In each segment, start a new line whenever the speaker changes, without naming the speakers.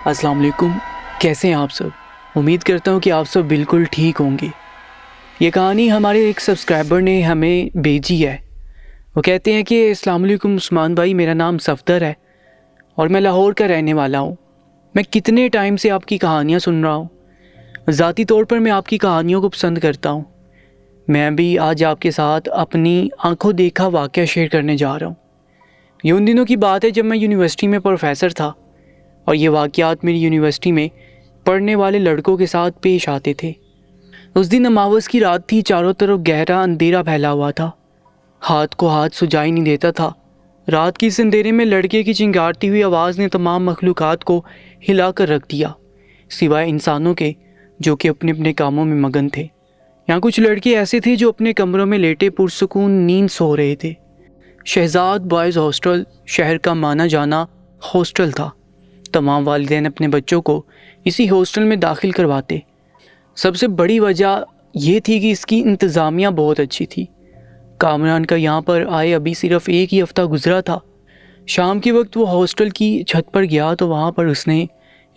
अस्सलाम वालेकुम। कैसे हैं आप सब? उम्मीद करता हूँ कि आप सब बिल्कुल ठीक होंगे। ये कहानी हमारे एक सब्सक्राइबर ने हमें भेजी है। वो कहते हैं कि अस्सलाम वालेकुम उस्मान भाई, मेरा नाम सफ़दर है और मैं लाहौर का रहने वाला हूँ। मैं कितने टाइम से आपकी कहानियाँ सुन रहा हूँ। ज़ाती तौर पर मैं आपकी कहानियों को पसंद करता हूँ। मैं भी आज आपके साथ अपनी आंखों देखा वाक़या शेयर करने जा रहा हूँ। ये उन दिनों की बात है जब मैं यूनिवर्सिटी में प्रोफेसर था और ये वाक़यात मेरी यूनिवर्सिटी में पढ़ने वाले लड़कों के साथ पेश आते थे। उस दिन अमावस की रात थी, चारों तरफ गहरा अंधेरा फैला हुआ था। हाथ को हाथ सुझाई नहीं देता था। रात की इस अंधेरे में लड़के की चिंगारती हुई आवाज़ ने तमाम मखलूक़ात को हिला कर रख दिया, सिवाय इंसानों के जो कि अपने अपने कामों में मगन थे। यहाँ कुछ लड़के ऐसे थे जो अपने कमरों में लेटे पुरसुकून नींद सो रहे थे। शहजाद बॉयज़ हॉस्टल शहर का माना जाना हॉस्टल था। तमाम वालिदैन अपने बच्चों को इसी हॉस्टल में दाखिल करवाते। सबसे बड़ी वजह यह थी कि इसकी इंतज़ामिया बहुत अच्छी थी। कामरान का यहाँ पर आए अभी सिर्फ एक ही हफ़्ता गुजरा था। शाम के वक्त वो हॉस्टल की छत पर गया तो वहाँ पर उसने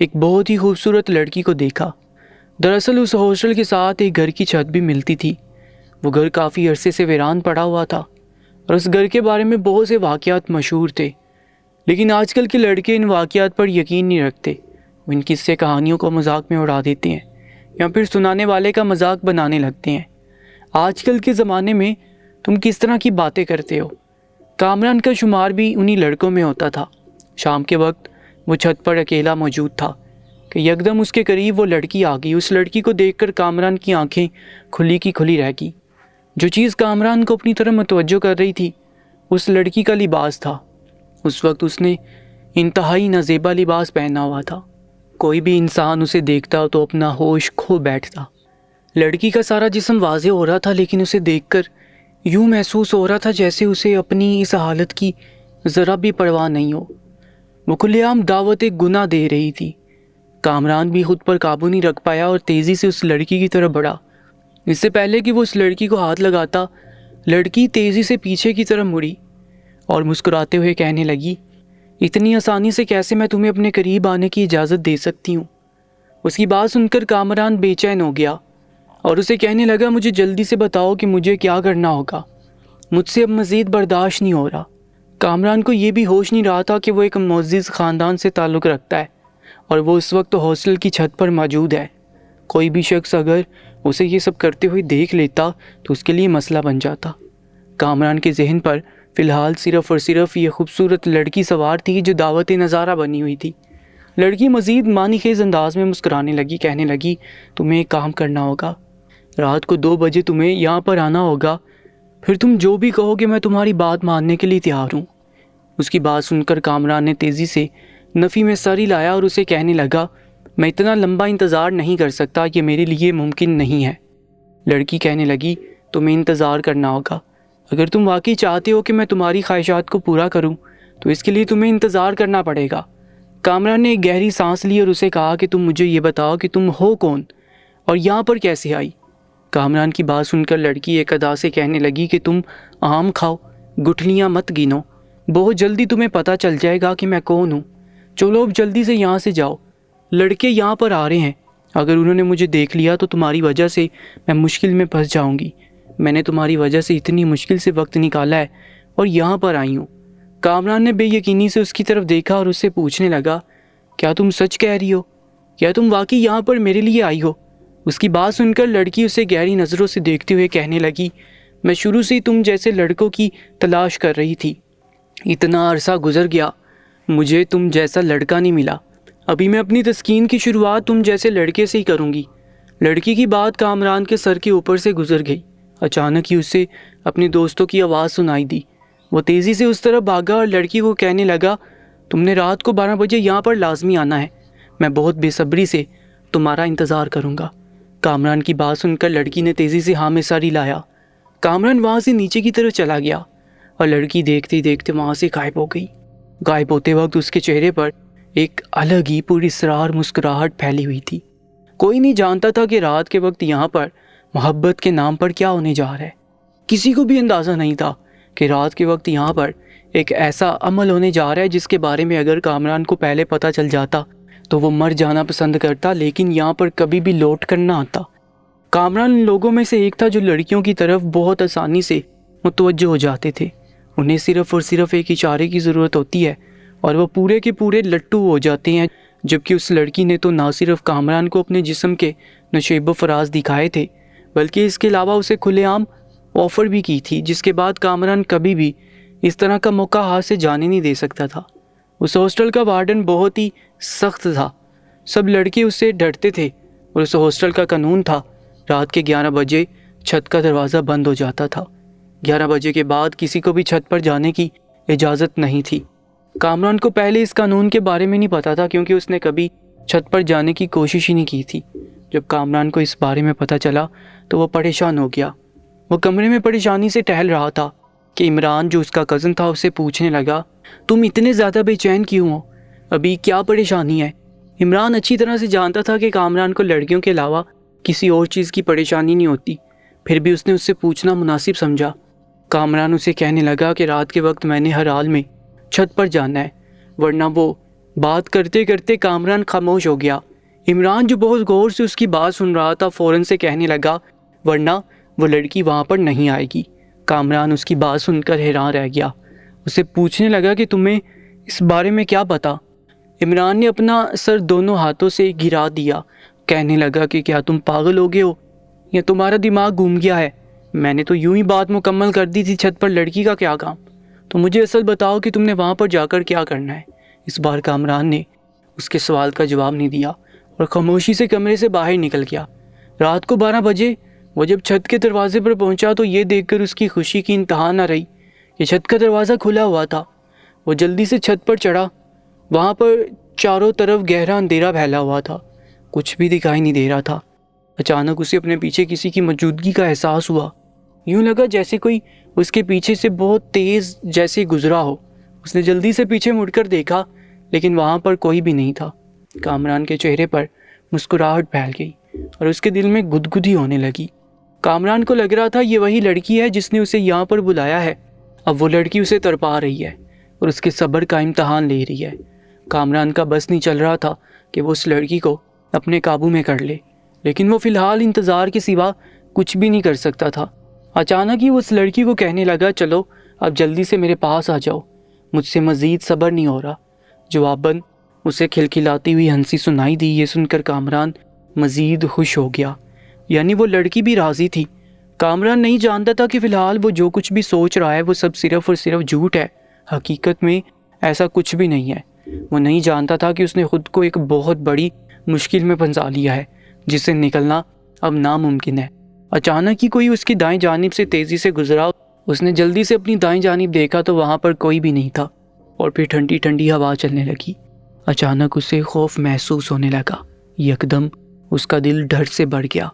एक बहुत ही खूबसूरत लड़की को देखा। दरअसल उस हॉस्टल के साथ एक घर की छत भी मिलती थी। वो घर काफ़ी अरसे से वीरान पड़ा हुआ था और उस घर के बारे में बहुत से वाक़यात मशहूर थे, लेकिन आजकल के लड़के इन वाक़यात पर यकीन नहीं रखते। वो इन किस्से कहानियों को मजाक में उड़ा देते हैं या फिर सुनाने वाले का मजाक बनाने लगते हैं। आजकल के ज़माने में तुम किस तरह की बातें करते हो? कामरान का शुमार भी उन्हीं लड़कों में होता था। शाम के वक्त वो छत पर अकेला मौजूद था कि यकदम उसके करीब वो लड़की आ गई। उस लड़की को देखकर कामरान की आंखें खुली की खुली रह गई। जो चीज़ कामरान को अपनी तरफ मुतवज्जो कर रही थी उस लड़की का लिबास था। उस वक्त उसने इंतहाई नाज़ेबा लिबास पहना हुआ था। कोई भी इंसान उसे देखता तो अपना होश खो बैठता। लड़की का सारा जिस्म वाज़े हो रहा था, लेकिन उसे देखकर यूँ महसूस हो रहा था जैसे उसे अपनी इस हालत की ज़रा भी परवाह नहीं हो। वो खुलेआम दावत गुनाह दे रही थी। कामरान भी खुद पर काबू नहीं रख पाया और तेज़ी से उस लड़की की तरफ बढ़ा। इससे पहले कि वो उस लड़की को हाथ लगाता, लड़की तेज़ी से पीछे की तरफ मुड़ी और मुस्कुराते हुए कहने लगी, इतनी आसानी से कैसे मैं तुम्हें अपने करीब आने की इजाज़त दे सकती हूँ? उसकी बात सुनकर कामरान बेचैन हो गया और उसे कहने लगा, मुझे जल्दी से बताओ कि मुझे क्या करना होगा। मुझसे अब मज़ीद बर्दाश्त नहीं हो रहा। कामरान को ये भी होश नहीं रहा था कि वो एक मुअज़्ज़िज़ ख़ानदान से ताल्लुक़ रखता है और वो इस वक्त हॉस्टल की छत पर मौजूद है। कोई भी शख्स अगर उसे ये सब करते हुए देख लेता तो उसके लिए मसला बन जाता। कामरान के जहन पर फ़िलहाल सिर्फ़ और सिर्फ ये खूबसूरत लड़की सवार थी जो दावत नज़ारा बनी हुई थी। लड़की मज़ीद मानीखेज़ अंदाज में मुस्कुराने लगी, कहने लगी, तुम्हें एक काम करना होगा। रात को 2 बजे तुम्हें यहाँ पर आना होगा। फिर तुम जो भी कहोगे मैं तुम्हारी बात मानने के लिए तैयार हूँ। उसकी बात सुनकर कामरान ने तेज़ी से नफ़ी में सर हिलाया और उसे कहने लगा, मैं इतना लंबा इंतज़ार नहीं कर सकता, ये मेरे लिए मुमकिन नहीं है। लड़की कहने लगी, तुम्हें इंतज़ार करना होगा। अगर तुम वाकई चाहते हो कि मैं तुम्हारी ख्वाहिशात को पूरा करूं, तो इसके लिए तुम्हें इंतज़ार करना पड़ेगा। कामरान ने एक गहरी सांस ली और उसे कहा कि तुम मुझे ये बताओ कि तुम हो कौन और यहाँ पर कैसे आई? कामरान की बात सुनकर लड़की एक अदा से कहने लगी कि तुम आम खाओ, गुठलियाँ मत गिनो, बहुत जल्दी तुम्हें पता चल जाएगा कि मैं कौन हूँ। चलो अब जल्दी से यहाँ से जाओ, लड़के यहाँ पर आ रहे हैं। अगर उन्होंने मुझे देख लिया तो तुम्हारी वजह से मैं मुश्किल में फंस जाऊँगी। मैंने तुम्हारी वजह से इतनी मुश्किल से वक्त निकाला है और यहाँ पर आई हूँ। कामरान ने बेयकीनी से उसकी तरफ देखा और उससे पूछने लगा, क्या तुम सच कह रही हो? क्या तुम वाकई यहाँ पर मेरे लिए आई हो? उसकी बात सुनकर लड़की उसे गहरी नज़रों से देखते हुए कहने लगी, मैं शुरू से तुम जैसे लड़कों की तलाश कर रही थी। इतना अरसा गुजर गया, मुझे तुम जैसा लड़का नहीं मिला। अभी मैं अपनी तस्कीन की शुरुआत तुम जैसे लड़के से ही करूँगी। लड़की की बात कामरान के सर के ऊपर से गुजर गई। अचानक ही उसे अपने दोस्तों की आवाज़ सुनाई दी। वो तेज़ी से उस तरफ भागा और लड़की को कहने लगा, तुमने रात को 12 बजे यहाँ पर लाजमी आना है। मैं बहुत बेसब्री से तुम्हारा इंतज़ार करूँगा। कामरान की बात सुनकर लड़की ने तेज़ी से हाँ में सर हिलाया। कामरान वहाँ से नीचे की तरफ चला गया और लड़की देखते ही देखते वहाँ से गायब हो गई। गायब होते वक्त उसके चेहरे पर एक अलग ही पुरअसरार मुस्कुराहट फैली हुई थी। कोई नहीं जानता था कि रात के वक्त यहाँ पर मोहब्बत के नाम पर क्या होने जा रहा है। किसी को भी अंदाज़ा नहीं था कि रात के वक्त यहाँ पर एक ऐसा अमल होने जा रहा है जिसके बारे में अगर कामरान को पहले पता चल जाता तो वो मर जाना पसंद करता, लेकिन यहाँ पर कभी भी लौट कर ना आता। कामरान उन लोगों में से एक था जो लड़कियों की तरफ बहुत आसानी से मुतवज्जो हो जाते थे। उन्हें सिर्फ़ और सिर्फ एक इशारे की ज़रूरत होती है और वो पूरे के पूरे लट्टू हो जाते हैं। जबकि उस लड़की ने तो ना सिर्फ कामरान को अपने जिस्म के नशेब फराज दिखाए थे, बल्कि इसके अलावा उसे खुलेआम ऑफ़र भी की थी, जिसके बाद कामरान कभी भी इस तरह का मौका हाथ से जाने नहीं दे सकता था। उस हॉस्टल का वार्डन बहुत ही सख्त था। सब लड़के उससे डरते थे और उस हॉस्टल का कानून था, रात के 11 बजे छत का दरवाज़ा बंद हो जाता था। 11 बजे के बाद किसी को भी छत पर जाने की इजाज़त नहीं थी। कामरान को पहले इस कानून के बारे में नहीं पता था, क्योंकि उसने कभी छत पर जाने की कोशिश ही नहीं की थी। जब कामरान को इस बारे में पता चला तो वो परेशान हो गया। वो कमरे में परेशानी से टहल रहा था कि इमरान, जो उसका कज़न था, उससे पूछने लगा, तुम इतने ज़्यादा बेचैन क्यों हो? अभी क्या परेशानी है? इमरान अच्छी तरह से जानता था कि कामरान को लड़कियों के अलावा किसी और चीज़ की परेशानी नहीं होती, फिर भी उसने उससे पूछना मुनासिब समझा। कामरान उसे कहने लगा कि रात के वक्त मैंने हर हाल में छत पर जाना है, वरना वो बात करते करते कामरान खामोश हो गया। इमरान, जो बहुत गौर से उसकी बात सुन रहा था, फ़ौरन से कहने लगा, वरना वो लड़की वहाँ पर नहीं आएगी। कामरान उसकी बात सुनकर हैरान रह गया। उसे पूछने लगा कि तुम्हें इस बारे में क्या पता? इमरान ने अपना सर दोनों हाथों से गिरा दिया, कहने लगा कि क्या तुम पागल हो गए हो या तुम्हारा दिमाग घूम गया है? मैंने तो यूं ही बात मुकम्मल कर दी थी, छत पर लड़की का क्या काम? तो मुझे असल बताओ कि तुमने वहाँ पर जाकर क्या करना है? इस बार कामरान ने उसके सवाल का जवाब नहीं दिया और खामोशी से कमरे से बाहर निकल गया। रात को 12 बजे वो जब छत के दरवाजे पर पहुंचा तो ये देखकर उसकी खुशी की इंतहा न रही कि छत का दरवाज़ा खुला हुआ था। वो जल्दी से छत पर चढ़ा। वहाँ पर चारों तरफ गहरा अंधेरा फैला हुआ था, कुछ भी दिखाई नहीं दे रहा था। अचानक उसे अपने पीछे किसी की मौजूदगी का एहसास हुआ। यूँ लगा जैसे कोई उसके पीछे से बहुत तेज़ जैसे गुजरा हो। उसने जल्दी से पीछे मुड़कर देखा, लेकिन वहाँ पर कोई भी नहीं था। कामरान के चेहरे पर मुस्कुराहट फैल गई और उसके दिल में गुदगुदी होने लगी। कामरान को लग रहा था ये वही लड़की है जिसने उसे यहाँ पर बुलाया है। अब वो लड़की उसे तड़पा रही है और उसके सब्र का इम्तहान ले रही है। कामरान का बस नहीं चल रहा था कि वो उस लड़की को अपने काबू में कर ले, लेकिन वो फ़िलहाल इंतज़ार के सिवा कुछ भी नहीं कर सकता था। अचानक ही वो उस लड़की को कहने लगा, चलो अब जल्दी से मेरे पास आ जाओ, मुझसे मज़ीद सब्र नहीं हो रहा। जवाबन उसे खिलखिलाती हुई हंसी सुनाई दी। ये सुनकर कामरान मज़ीद खुश हो गया, यानी वो लड़की भी राज़ी थी। कामरान नहीं जानता था कि फ़िलहाल वो जो कुछ भी सोच रहा है वो सब सिर्फ़ और सिर्फ झूठ है। हकीकत में ऐसा कुछ भी नहीं है। वो नहीं जानता था कि उसने ख़ुद को एक बहुत बड़ी मुश्किल में फंसा लिया है, जिससे निकलना अब नामुमकिन है। अचानक ही कोई उसकी दाएं जानिब से तेज़ी से गुजरा। उसने जल्दी से अपनी दाएं जानिब देखा तो वहाँ पर कोई भी नहीं था और फिर ठंडी ठंडी हवा चलने लगी। अचानक उसे खौफ महसूस होने लगा। यकदम उसका दिल डर से बढ़ गया।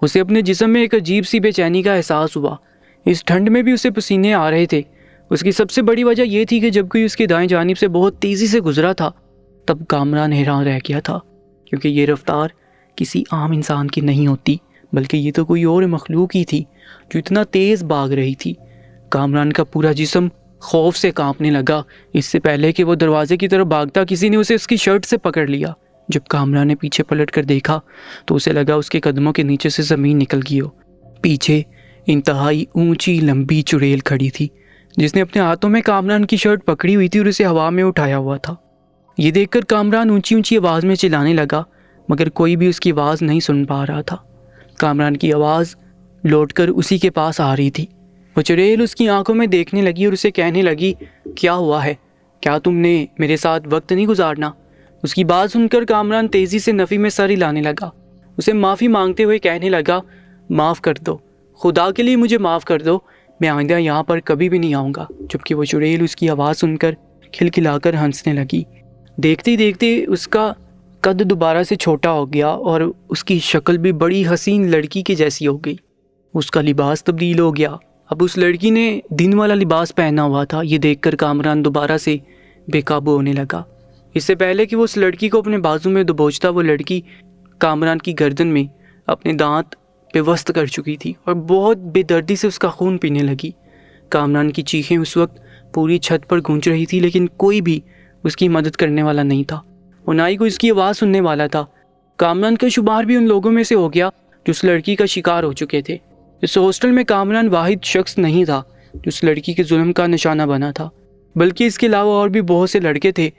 उसे अपने जिस्म में एक अजीब सी बेचैनी का एहसास हुआ। इस ठंड में भी उसे पसीने आ रहे थे। उसकी सबसे बड़ी वजह यह थी कि जब कोई उसकी दाएं जानिब से बहुत तेज़ी से गुजरा था तब कामरान हैरान रह गया था, क्योंकि ये रफ्तार किसी आम इंसान की नहीं होती, बल्कि ये तो कोई और मखलूक ही थी जो इतना तेज़ भाग रही थी। कामरान का पूरा जिस्म खौफ से कांपने लगा। इससे पहले कि वो दरवाजे की तरफ भागता, किसी ने उसे उसकी शर्ट से पकड़ लिया। जब कामरान ने पीछे पलट कर देखा तो उसे लगा उसके कदमों के नीचे से ज़मीन निकल गई हो। पीछे इंतहाई ऊंची लंबी चुड़ैल खड़ी थी, जिसने अपने हाथों में कामरान की शर्ट पकड़ी हुई थी और उसे हवा में उठाया हुआ था। ये देखकर कामरान ऊंची ऊंची आवाज़ में चिल्लाने लगा, मगर कोई भी उसकी आवाज़ नहीं सुन पा रहा था। कामरान की आवाज़ लौटकर उसी के पास आ रही थी। वो चुड़ैल उसकी आंखों में देखने लगी और उसे कहने लगी, क्या हुआ है? क्या तुमने मेरे साथ वक्त नहीं गुजारना? उसकी बात सुनकर कामरान तेज़ी से नफ़ी में सर हिलाने लगा। उसे माफ़ी मांगते हुए कहने लगा, माफ़ कर दो, खुदा के लिए मुझे माफ़ कर दो, मैं आइंदा यहाँ पर कभी भी नहीं आऊँगा। जबकि वो चुड़ैल उसकी आवाज़ सुनकर खिलखिलाकर हंसने लगी। देखते ही देखते उसका कद दोबारा से छोटा हो गया और उसकी शक्ल भी बड़ी हसीन लड़की के जैसी हो गई। उसका लिबास तब्दील हो गया। अब उस लड़की ने दिन वाला लिबास पहना हुआ था। ये देखकर कामरान दोबारा से बेकाबू होने लगा। इससे पहले कि वो उस लड़की को अपने बाजू में दबोचता, वो लड़की कामरान की गर्दन में अपने दांत पेवस्त कर चुकी थी और बहुत बेदर्दी से उसका खून पीने लगी। कामरान की चीखें उस वक्त पूरी छत पर गूंज रही थी, लेकिन कोई भी उसकी मदद करने वाला नहीं था। और ना ही कोई इसकी आवाज़ सुनने वाला था। कामरान का शुमार भी उन लोगों में से हो गया जो उस लड़की का शिकार हो चुके थे। इस हॉस्टल में कामरान वाहिद शख्स नहीं था जो उस लड़की के जुल्म का निशाना बना था, बल्कि इसके अलावा और भी बहुत से लड़के थे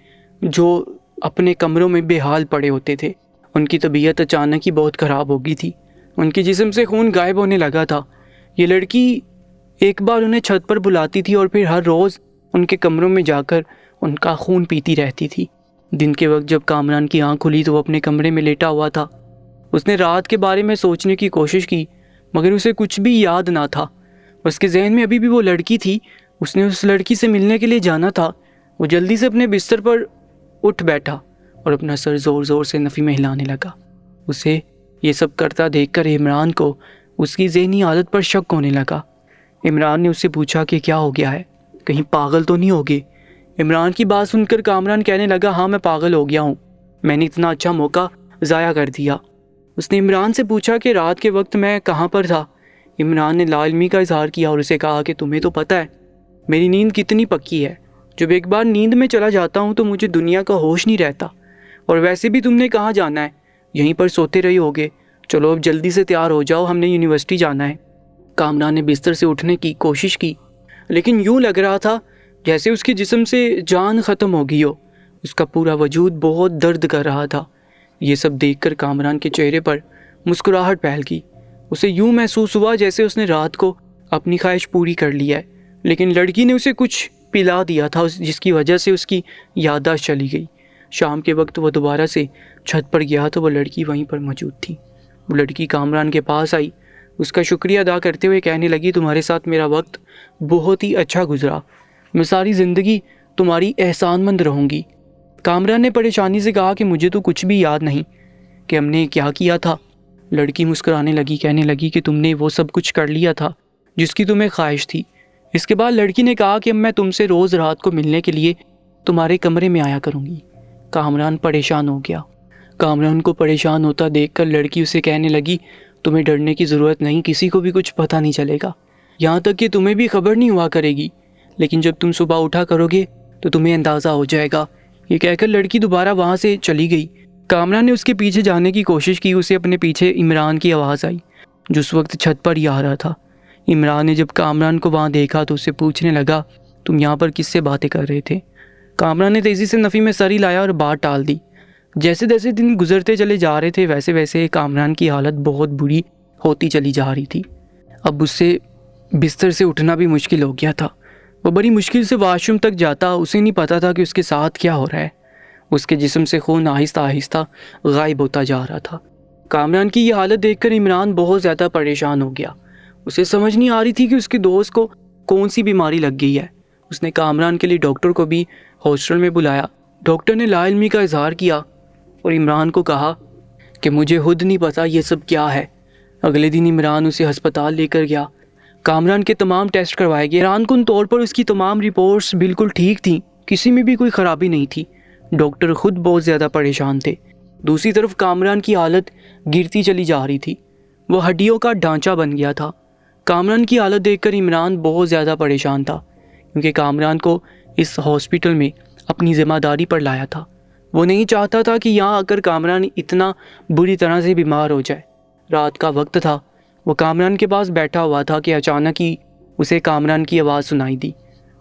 जो अपने कमरों में बेहाल पड़े होते थे। उनकी तबीयत अचानक ही बहुत ख़राब हो गई थी, उनके जिस्म से खून गायब होने लगा था। ये लड़की एक बार उन्हें छत पर बुलाती थी और फिर हर रोज़ उनके कमरों में जाकर उनका खून पीती रहती थी। दिन के वक्त जब कामरान की आंख खुली तो वो अपने कमरे में लेटा हुआ था। उसने रात के बारे में सोचने की कोशिश की, मगर उसे कुछ भी याद ना था। उसके जहन में अभी भी वो लड़की थी। उसने उस लड़की से मिलने के लिए जाना था। वो जल्दी से अपने बिस्तर पर उठ बैठा और अपना सर ज़ोर ज़ोर से नफ़ी में हिलाने लगा। उसे ये सब करता देखकर इमरान को उसकी ज़हनी हालत पर शक होने लगा। इमरान ने उससे पूछा कि क्या हो गया है, कहीं पागल तो नहीं हो गए? इमरान की बात सुनकर कामरान कहने लगा, हाँ मैं पागल हो गया हूँ, मैंने इतना अच्छा मौका ज़ाया कर दिया। उसने इमरान से पूछा कि रात के वक्त मैं कहाँ पर था। इमरान ने लाइल्मी का इजहार किया और उसे कहा कि तुम्हें तो पता है मेरी नींद कितनी पक्की है। जब एक बार नींद में चला जाता हूँ तो मुझे दुनिया का होश नहीं रहता। और वैसे भी तुमने कहाँ जाना है, यहीं पर सोते रहे होगे। चलो अब जल्दी से तैयार हो जाओ, हमने यूनिवर्सिटी जाना है। कामरान ने बिस्तर से उठने की कोशिश की, लेकिन यूँ लग रहा था जैसे उसके जिस्म से जान ख़त्म हो गई हो। उसका पूरा वजूद बहुत दर्द कर रहा था। ये सब देखकर कामरान के चेहरे पर मुस्कुराहट फैल गई। उसे यूँ महसूस हुआ जैसे उसने रात को अपनी ख्वाहिश पूरी कर लिया है, लेकिन लड़की ने उसे कुछ पिला दिया था जिसकी वजह से उसकी याददाश्त चली गई। शाम के वक्त वो दोबारा से छत पर गया तो वो लड़की वहीं पर मौजूद थी। वो लड़की कामरान के पास आई, उसका शुक्रिया अदा करते हुए कहने लगी, तुम्हारे साथ मेरा वक्त बहुत ही अच्छा गुजरा, मैं सारी ज़िंदगी तुम्हारी एहसानमंद रहूँगी। कामरान ने परेशानी से कहा कि मुझे तो कुछ भी याद नहीं कि हमने क्या किया था। लड़की मुस्कुराने लगी, कहने लगी कि तुमने वो सब कुछ कर लिया था जिसकी तुम्हें ख्वाहिश थी। इसके बाद लड़की ने कहा कि मैं तुमसे रोज़ रात को मिलने के लिए तुम्हारे कमरे में आया करूँगी। कामरान परेशान हो गया। कामरान को परेशान होता देखकर लड़की उसे कहने लगी, तुम्हें डरने की ज़रूरत नहीं, किसी को भी कुछ पता नहीं चलेगा, यहाँ तक कि तुम्हें भी खबर नहीं हुआ करेगी, लेकिन जब तुम सुबह उठा करोगे तो तुम्हें अंदाज़ा हो जाएगा। ये कहकर लड़की दोबारा वहाँ से चली गई। कामरान ने उसके पीछे जाने की कोशिश की। उसे अपने पीछे इमरान की आवाज़ आई जो उस वक्त छत पर ही आ रहा था। इमरान ने जब कामरान को वहाँ देखा तो उससे पूछने लगा, तुम यहाँ पर किससे बातें कर रहे थे? कामरान ने तेज़ी से नफ़ी में सर हिलाया और बात टाल दी। जैसे जैसे दिन गुजरते चले जा रहे थे वैसे वैसे कामरान की हालत बहुत बुरी होती चली जा रही थी। अब उससे बिस्तर से उठना भी मुश्किल हो गया था। वो बड़ी मुश्किल से वाशरूम तक जाता, उसे नहीं पता था कि उसके साथ क्या हो रहा है। उसके जिस्म से खून आहिस्ता आहिस्ता गायब होता जा रहा था। कामरान की ये हालत देखकर इमरान बहुत ज़्यादा परेशान हो गया। उसे समझ नहीं आ रही थी कि उसके दोस्त को कौन सी बीमारी लग गई है। उसने कामरान के लिए डॉक्टर को भी हॉस्टल में बुलाया। डॉक्टर ने लाइल्मी का इजहार किया और इमरान को कहा कि मुझे खुद नहीं पता ये सब क्या है। अगले दिन इमरान उसे अस्पताल लेकर गया। कामरान के तमाम टेस्ट करवाए गए। हैरानकुन तौर पर उसकी तमाम रिपोर्ट्स बिल्कुल ठीक थीं, किसी में भी कोई ख़राबी नहीं थी। डॉक्टर खुद बहुत ज़्यादा परेशान थे। दूसरी तरफ कामरान की हालत गिरती चली जा रही थी। वो हड्डियों का ढांचा बन गया था। कामरान की हालत देखकर इमरान बहुत ज़्यादा परेशान था, क्योंकि कामरान को इस हॉस्पिटल में अपनी ज़िम्मेदारी पर लाया था। वो नहीं चाहता था कि यहाँ आकर कामरान इतना बुरी तरह से बीमार हो जाए। रात का वक्त था। वो कामरान के पास बैठा हुआ था कि अचानक ही उसे कामरान की आवाज़ सुनाई दी,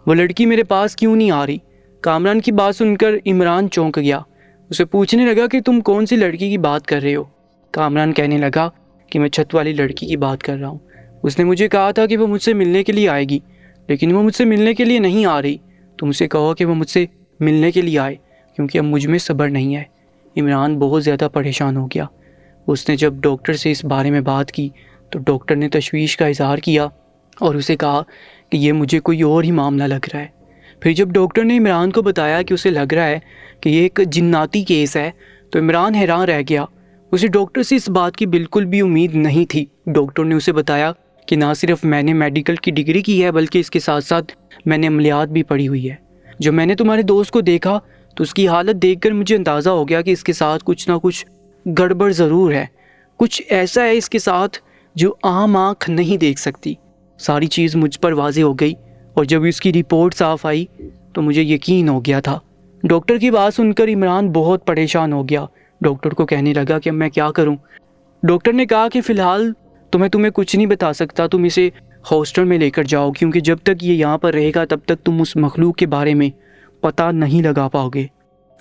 वो लड़की मेरे पास क्यों नहीं आ रही? कामरान की बात सुनकर इमरान चौंक गया। उसे पूछने लगा कि तुम कौन सी लड़की की बात कर रहे हो? कामरान कहने लगा कि मैं छत वाली लड़की की बात कर रहा हूँ। उसने मुझे कहा था कि वो मुझसे मिलने के लिए आएगी, लेकिन वो मुझसे मिलने के लिए नहीं आ रही। तुम उसे कहो कि वो मुझसे मिलने के लिए आए, क्योंकि अब मुझ में सब्र नहीं है। इमरान बहुत ज़्यादा परेशान हो गया। उसने जब डॉक्टर से इस बारे में बात की तो डॉक्टर ने तशवीश का इजहार किया और उसे कहा कि ये मुझे कोई और ही मामला लग रहा है। फिर जब डॉक्टर ने इमरान को बताया कि उसे लग रहा है कि ये एक जिन्नाती केस है तो इमरान हैरान रह गया। उसे डॉक्टर से इस बात की बिल्कुल भी उम्मीद नहीं थी। डॉक्टर ने उसे बताया कि ना सिर्फ मैंने मेडिकल की डिग्री की है, बल्कि इसके साथ साथ मैंने अमलियात भी पढ़ी हुई है। जब मैंने तुम्हारे दोस्त को देखा तो उसकी हालत देखकर मुझे अंदाज़ा हो गया कि इसके साथ कुछ ना कुछ गड़बड़ ज़रूर है। कुछ ऐसा है इसके साथ जो आम आँख नहीं देख सकती। सारी चीज़ मुझ पर वाज़े हो गई और जब इसकी रिपोर्ट साफ आई तो मुझे यकीन हो गया था। डॉक्टर की बात सुनकर इमरान बहुत परेशान हो गया। डॉक्टर को कहने लगा कि मैं क्या करूं। डॉक्टर ने कहा कि फ़िलहाल तो मैं तुम्हें कुछ नहीं बता सकता, तुम इसे हॉस्टल में लेकर जाओ, क्योंकि जब तक ये यहाँ पर रहेगा तब तक तुम उस मखलूक के बारे में पता नहीं लगा पाओगे।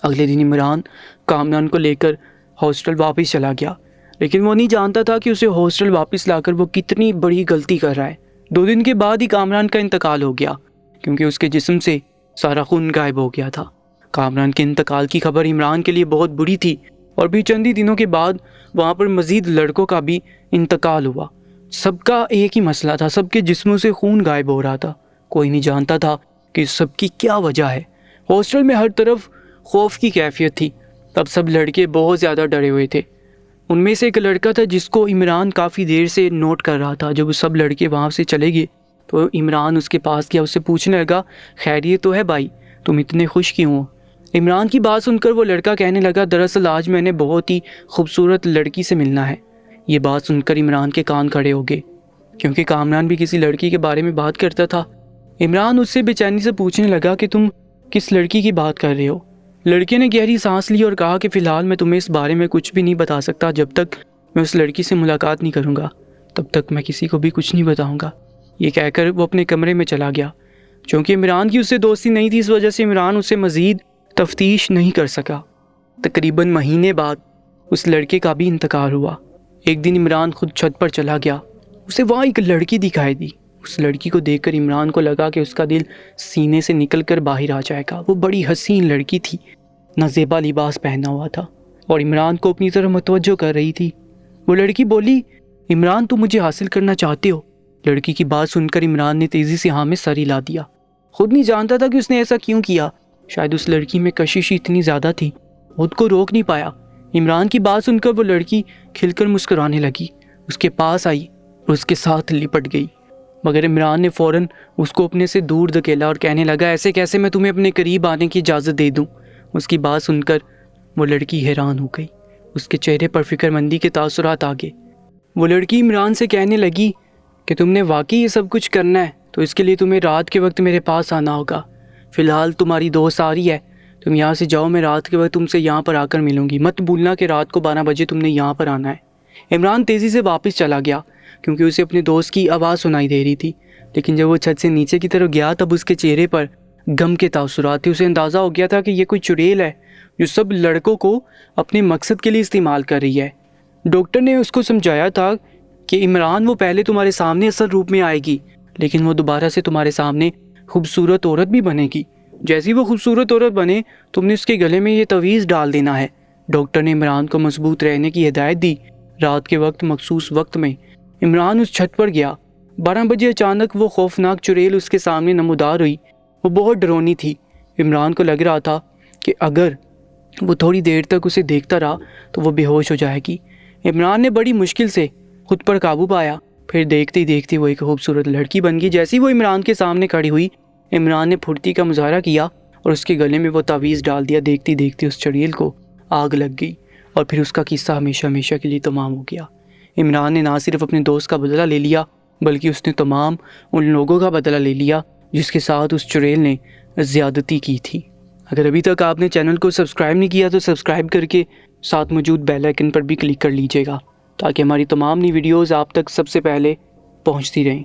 अगले दिन इमरान कामरान को लेकर हॉस्टल वापस चला गया, लेकिन वो नहीं जानता था कि उसे हॉस्टल वापस लाकर वो कितनी बड़ी गलती कर रहा है। 2 दिन के बाद ही कामरान का इंतकाल हो गया, क्योंकि उसके जिस्म से सारा खून गायब हो गया था। कामरान के इंतकाल की खबर इमरान के लिए बहुत बुरी थी, और भी चंद ही दिनों के बाद वहाँ पर मज़ीद लड़कों का भी इंतकाल हुआ। सबका एक ही मसला था, सबके जिस्मों से खून गायब हो रहा था। कोई नहीं जानता था कि सबकी क्या वजह है। हॉस्टल में हर तरफ खौफ की कैफियत थी। तब सब लड़के बहुत ज़्यादा डरे हुए थे। उनमें से एक लड़का था जिसको इमरान काफ़ी देर से नोट कर रहा था। जब सब लड़के वहाँ से चले गए तो इमरान उसके पास गया, उससे पूछने लगा, खैरियत तो है भाई, तुम इतने खुश क्यों हो? इमरान की बात सुनकर वो लड़का कहने लगा, दरअसल आज मैंने बहुत ही खूबसूरत लड़की से मिलना है। ये बात सुनकर इमरान के कान खड़े हो गए, क्योंकि कामरान भी किसी लड़की के बारे में बात करता था। इमरान उससे बेचैनी से पूछने लगा कि तुम किस लड़की की बात कर रहे हो? लड़के ने गहरी सांस ली और कहा कि फ़िलहाल मैं तुम्हें इस बारे में कुछ भी नहीं बता सकता। जब तक मैं उस लड़की से मुलाकात नहीं करूँगा तब तक मैं किसी को भी कुछ नहीं बताऊँगा। ये कहकर वो अपने कमरे में चला गया। क्योंकि इमरान की उससे दोस्ती नहीं थी, इस वजह से इमरान उससे मज़ीद तफ्तीश नहीं कर सका। तकरीबन महीने बाद उस लड़के का भी इंतकाल हुआ। एक दिन इमरान खुद छत पर चला गया, उसे वहाँ एक लड़की दिखाई दी। उस लड़की को देखकर इमरान को लगा कि उसका दिल सीने से निकलकर बाहर आ जाएगा। वो बड़ी हसीन लड़की थी, नज़ेबा लिबास पहना हुआ था और इमरान को अपनी तरफ मुतवज्जो कर रही थी। वो लड़की बोली, इमरान तुम मुझे हासिल करना चाहते हो? लड़की की बात सुनकर इमरान ने तेज़ी से हाँ में सर हिला दिया। खुद नहीं जानता था कि उसने ऐसा क्यों किया। शायद उस लड़की में कशिश इतनी ज़्यादा थी, खुद को रोक नहीं पाया। इमरान की बात सुनकर वो लड़की खिलकर मुस्कुराने लगी, उसके पास आई और उसके साथ लिपट गई। मगर इमरान ने फ़ौरन उसको अपने से दूर धकेला और कहने लगा, ऐसे कैसे मैं तुम्हें अपने करीब आने की इजाज़त दे दूँ? उसकी बात सुनकर वो लड़की हैरान हो गई, उसके चेहरे पर फ़िक्रमंदी के तासुरात आ गए। वो लड़की इमरान से कहने लगी कि तुमने वाकई ये सब कुछ करना है तो इसके लिए तुम्हें रात के वक्त मेरे पास आना होगा। फ़िलहाल तुम्हारी दोस्त आ रही है, तुम यहाँ से जाओ, मैं रात के वक्त तुमसे यहाँ पर आकर मिलूँगी। मत भूलना कि रात को 12 बजे तुमने यहाँ पर आना है। इमरान तेज़ी से वापस चला गया, क्योंकि उसे अपने दोस्त की आवाज़ सुनाई दे रही थी। लेकिन जब वो छत से नीचे की तरफ गया तब उसके चेहरे पर गम के तासुरात थे। उसे अंदाज़ा हो गया था कि ये कोई चुड़ैल है जो सब लड़कों को अपने मकसद के लिए इस्तेमाल कर रही है। डॉक्टर ने उसको समझाया था कि इमरान, वो पहले तुम्हारे सामने असल रूप में आएगी, लेकिन वो दोबारा से तुम्हारे सामने खूबसूरत औरत भी बनेगी। जैसी वो खूबसूरत औरत बने तुमने उसके गले में ये तवीज़ डाल देना है। डॉक्टर ने इमरान को मजबूत रहने की हिदायत दी। रात के वक्त मखसूस वक्त में इमरान उस छत पर गया। 12 बजे अचानक वो खौफनाक चुड़ैल उसके सामने नमूदार हुई। वो बहुत डरौनी थी। इमरान को लग रहा था कि अगर वो थोड़ी देर तक उसे देखता रहा तो वो बेहोश हो जाएगी। इमरान ने बड़ी मुश्किल से खुद पर काबू पाया, फिर देखते ही देखते वो एक खूबसूरत लड़की बन गई। जैसे ही वो इमरान के सामने खड़ी हुई, इमरान ने फुर्ती का मुजाहरा किया और उसके गले में वो तावीज़ डाल दिया। देखते ही देखते उस चुड़ैल को आग लग गई और फिर उसका किस्सा हमेशा हमेशा के लिए तमाम हो गया। इमरान ने ना सिर्फ अपने दोस्त का बदला ले लिया, बल्कि उसने तमाम उन लोगों का बदला ले लिया जिसके साथ उस चुड़ैल ने ज़्यादती की थी। अगर अभी तक आपने चैनल को सब्सक्राइब नहीं किया तो सब्सक्राइब करके साथ मौजूद बेल आइकन पर भी क्लिक कर लीजिएगा, ताकि हमारी तमाम नई वीडियोज़ आप तक सबसे पहले पहुंचती रहें।